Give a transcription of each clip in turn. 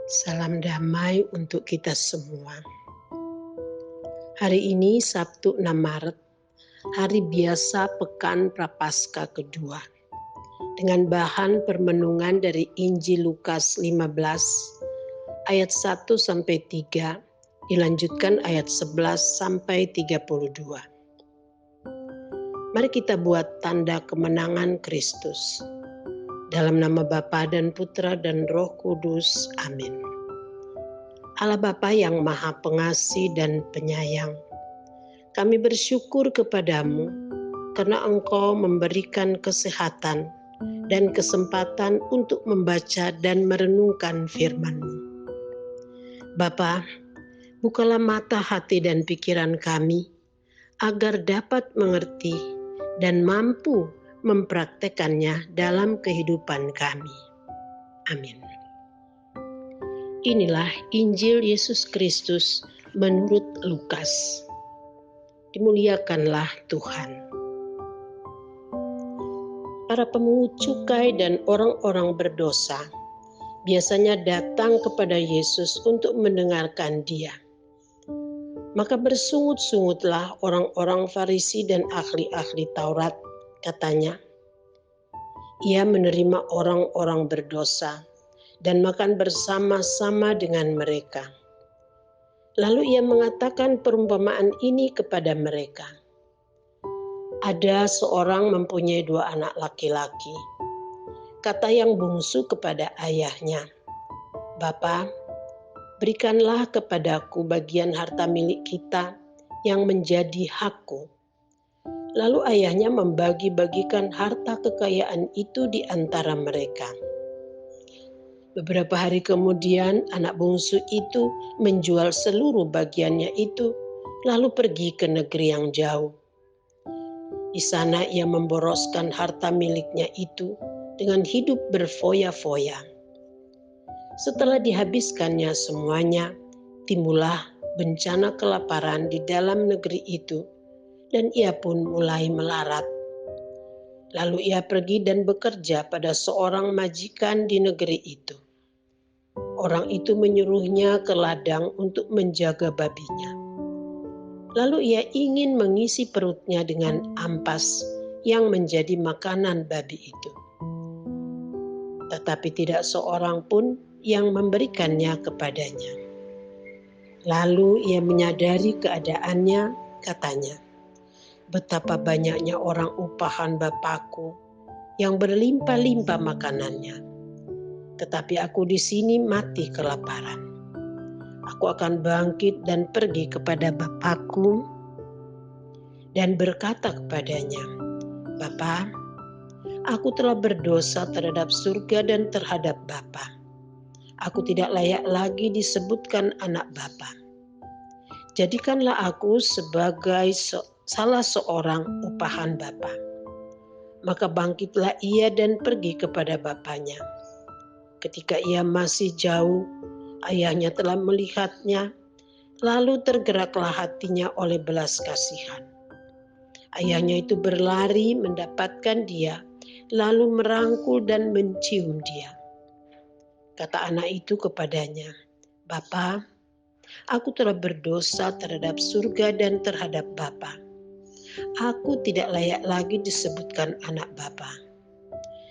Salam damai untuk kita semua. Hari ini Sabtu 6 Maret, hari biasa Pekan Prapaskah kedua. Dengan bahan permenungan dari Injil Lukas 15 ayat 1 sampai 3, dilanjutkan ayat 11 sampai 32. Mari kita buat tanda kemenangan Kristus. Dalam nama Bapa dan Putra dan Roh Kudus. Amin. Allah Bapa yang Maha Pengasih dan Penyayang, kami bersyukur kepadamu karena Engkau memberikan kesehatan dan kesempatan untuk membaca dan merenungkan firman-Mu. Bapa, bukalah mata hati dan pikiran kami agar dapat mengerti dan mampu mempraktekannya dalam kehidupan kami. Amin. Inilah Injil Yesus Kristus menurut Lukas. Dimuliakanlah Tuhan. Para pemungut cukai dan orang-orang berdosa biasanya datang kepada Yesus untuk mendengarkan Dia. Maka bersungut-sungutlah orang-orang Farisi dan ahli-ahli Taurat, katanya. Ia menerima orang-orang berdosa dan makan bersama-sama dengan mereka. Lalu ia mengatakan perumpamaan ini kepada mereka. Ada seorang mempunyai 2 anak laki-laki. Kata yang bungsu kepada ayahnya, "Bapa, berikanlah kepadaku bagian harta milik kita yang menjadi hakku." Lalu ayahnya membagi-bagikan harta kekayaan itu di antara mereka. Beberapa hari kemudian anak bungsu itu menjual seluruh bagiannya itu, lalu pergi ke negeri yang jauh. Di sana ia memboroskan harta miliknya itu dengan hidup berfoya-foya. Setelah dihabiskannya semuanya, timbullah bencana kelaparan di dalam negeri itu, dan ia pun mulai melarat. Lalu ia pergi dan bekerja pada seorang majikan di negeri itu. Orang itu menyuruhnya ke ladang untuk menjaga babinya. Lalu ia ingin mengisi perutnya dengan ampas yang menjadi makanan babi itu. Tetapi tidak seorang pun yang memberikannya kepadanya. Lalu ia menyadari keadaannya, katanya, "Betapa banyaknya orang upahan Bapakku yang berlimpah-limpah makanannya. Tetapi aku di sini mati kelaparan. Aku akan bangkit dan pergi kepada Bapakku dan berkata kepadanya, Bapa, aku telah berdosa terhadap surga dan terhadap Bapa. Aku tidak layak lagi disebutkan anak Bapa. Jadikanlah aku sebagai salah seorang upahan Bapa." Maka bangkitlah ia dan pergi kepada bapaknya. Ketika ia masih jauh, ayahnya telah melihatnya, lalu tergeraklah hatinya oleh belas kasihan. Ayahnya itu berlari mendapatkan dia, lalu merangkul dan mencium dia. Kata anak itu kepadanya, "Bapa, aku telah berdosa terhadap surga dan terhadap Bapa. Aku tidak layak lagi disebutkan anak Bapa."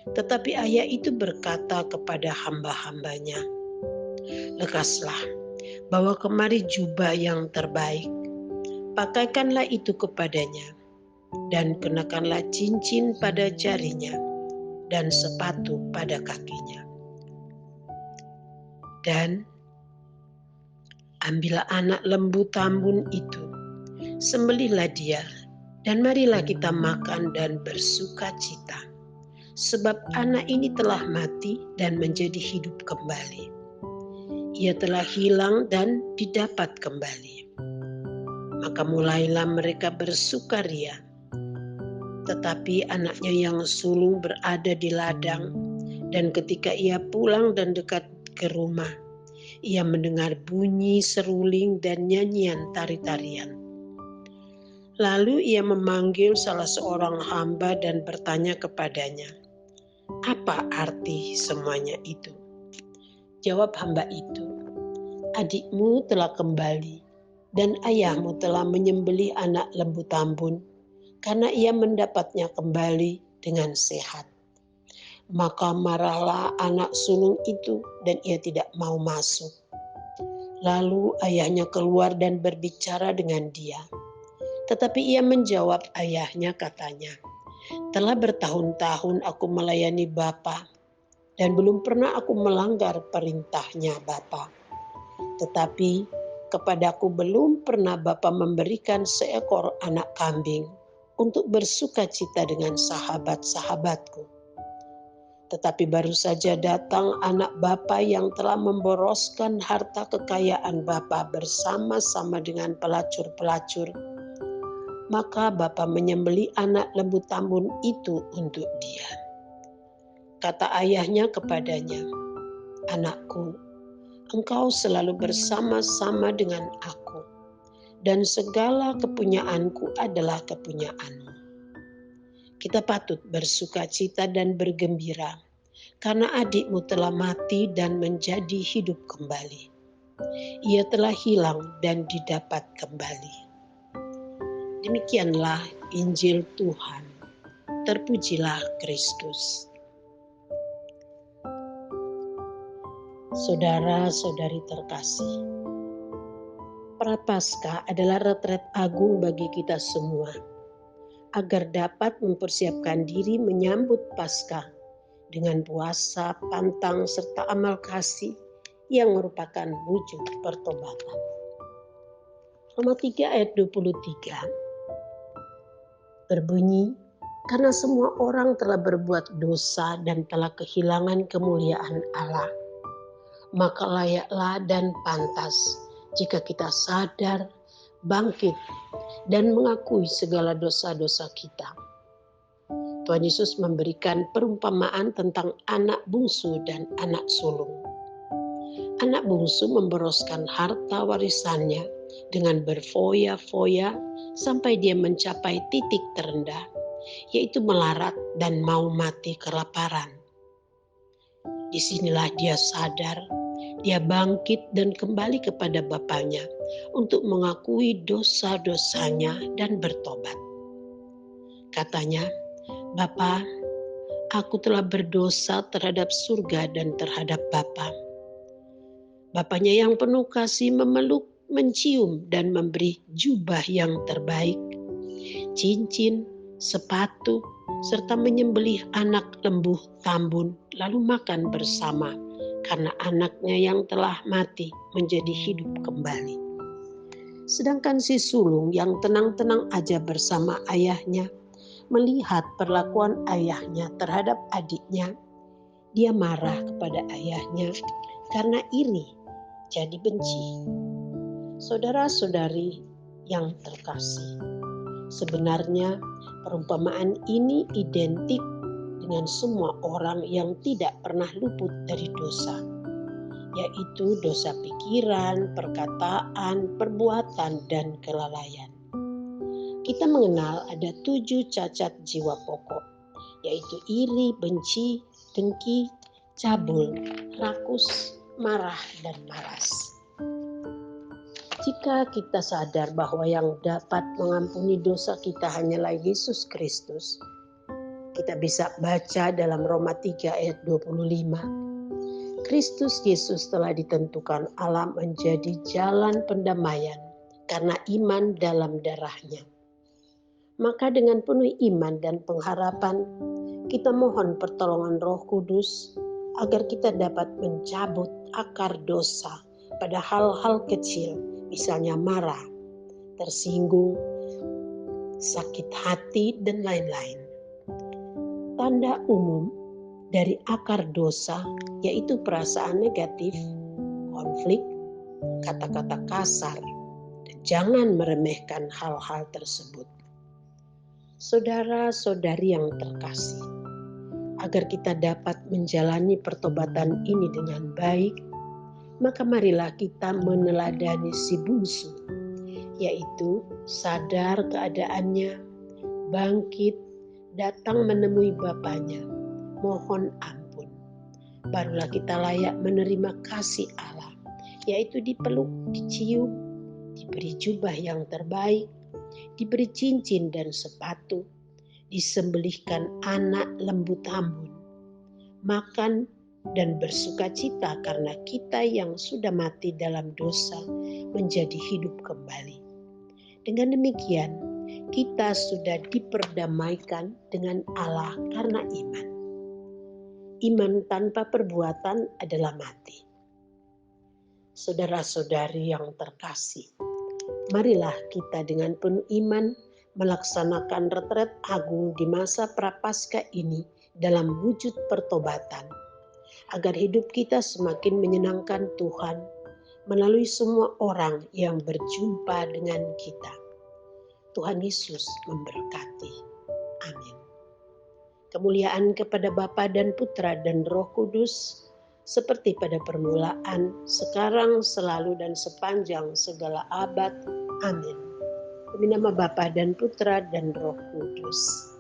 Tetapi ayah itu berkata kepada hamba-hambanya, "Lekaslah, bawa kemari jubah yang terbaik, pakaikanlah itu kepadanya, dan kenakanlah cincin pada jarinya, dan sepatu pada kakinya. Dan ambillah anak lembu tambun itu, sembelihlah dia, dan marilah kita makan dan bersuka cita. Sebab anak ini telah mati dan menjadi hidup kembali. Ia telah hilang dan didapat kembali." Maka mulailah mereka bersukaria. Tetapi anaknya yang sulung berada di ladang, dan ketika ia pulang dan dekat ke rumah, ia mendengar bunyi seruling dan nyanyian tari-tarian. Lalu ia memanggil salah seorang hamba dan bertanya kepadanya, "Apa arti semuanya itu?" Jawab hamba itu, adikmu telah kembali dan ayahmu telah menyembelih anak lembu tambun karena ia mendapatnya kembali dengan sehat. Maka marahlah anak sulung itu dan ia tidak mau masuk. Lalu ayahnya keluar dan berbicara dengan dia. Tetapi ia menjawab ayahnya, katanya, telah bertahun-tahun aku melayani Bapa dan belum pernah aku melanggar perintahnya Bapa. Tetapi kepadaku belum pernah Bapa memberikan seekor anak kambing untuk bersuka cita dengan sahabat-sahabatku. Tetapi baru saja datang anak bapa yang telah memboroskan harta kekayaan bapa bersama-sama dengan pelacur-pelacur. Maka bapa menyembelih anak lembu tambun itu untuk dia. Kata ayahnya kepadanya, anakku, engkau selalu bersama-sama dengan aku, dan segala kepunyaanku adalah kepunyaanmu. Kita patut bersuka cita dan bergembira, karena adikmu telah mati dan menjadi hidup kembali. Ia telah hilang dan didapat kembali. Demikianlah Injil Tuhan. Terpujilah Kristus. Saudara-saudari terkasih, Prapaskah adalah retret agung bagi kita semua, agar dapat mempersiapkan diri menyambut Paskah dengan puasa, pantang, serta amal kasih yang merupakan wujud pertobatan. Roma 3 ayat 23 berbunyi, karena semua orang telah berbuat dosa dan telah kehilangan kemuliaan Allah, maka layaklah dan pantas jika kita sadar, bangkit, dan mengakui segala dosa-dosa kita. Tuhan Yesus memberikan perumpamaan tentang anak bungsu dan anak sulung. Anak bungsu memboroskan harta warisannya dengan berfoya-foya sampai dia mencapai titik terendah, yaitu melarat dan mau mati kelaparan. Disinilah dia sadar, dia bangkit dan kembali kepada bapaknya untuk mengakui dosa-dosanya dan bertobat. Katanya, Bapa, aku telah berdosa terhadap surga dan terhadap Bapa. Bapaknya yang penuh kasih memeluk, mencium, dan memberi jubah yang terbaik, cincin, sepatu, serta menyembelih anak lembu tambun, lalu makan bersama, karena anaknya yang telah mati menjadi hidup kembali. Sedangkan si sulung yang tenang-tenang aja bersama ayahnya, melihat perlakuan ayahnya terhadap adiknya, dia marah kepada ayahnya karena iri, jadi benci. Saudara-saudari yang terkasih, sebenarnya perumpamaan ini identik dengan semua orang yang tidak pernah luput dari dosa, yaitu dosa pikiran, perkataan, perbuatan, dan kelalaian. Kita mengenal ada 7 cacat jiwa pokok, yaitu iri, benci, dengki, cabul, rakus, marah, dan malas. Jika kita sadar bahwa yang dapat mengampuni dosa kita hanyalah Yesus Kristus, kita bisa baca dalam Roma 3 ayat 25. Kristus Yesus telah ditentukan Allah menjadi jalan pendamaian karena iman dalam darah-Nya. Maka dengan penuh iman dan pengharapan, kita mohon pertolongan Roh Kudus agar kita dapat mencabut akar dosa pada hal-hal kecil, misalnya marah, tersinggung, sakit hati, dan lain-lain. Tanda umum dari akar dosa yaitu perasaan negatif, konflik, kata-kata kasar, dan jangan meremehkan hal-hal tersebut. Saudara-saudari yang terkasih, agar kita dapat menjalani pertobatan ini dengan baik, maka marilah kita meneladani si bungsu, yaitu sadar keadaannya, bangkit, datang menemui bapaknya, mohon ampun, barulah kita layak menerima kasih Allah, yaitu dipeluk, dicium, diberi jubah yang terbaik, diberi cincin dan sepatu, disembelihkan anak lembut hambun, makan dan bersukacita karena kita yang sudah mati dalam dosa menjadi hidup kembali. Dengan demikian, kita sudah diperdamaikan dengan Allah karena iman. Iman tanpa perbuatan adalah mati. Saudara-saudari yang terkasih, marilah kita dengan penuh iman melaksanakan retret agung di masa Prapaskah ini dalam wujud pertobatan, agar hidup kita semakin menyenangkan Tuhan melalui semua orang yang berjumpa dengan kita. Tuhan Yesus memberkati. Amin. Kemuliaan kepada Bapa dan Putra dan Roh Kudus, seperti pada permulaan, sekarang, selalu, dan sepanjang segala abad. Amin. Demi nama Bapa dan Putra dan Roh Kudus.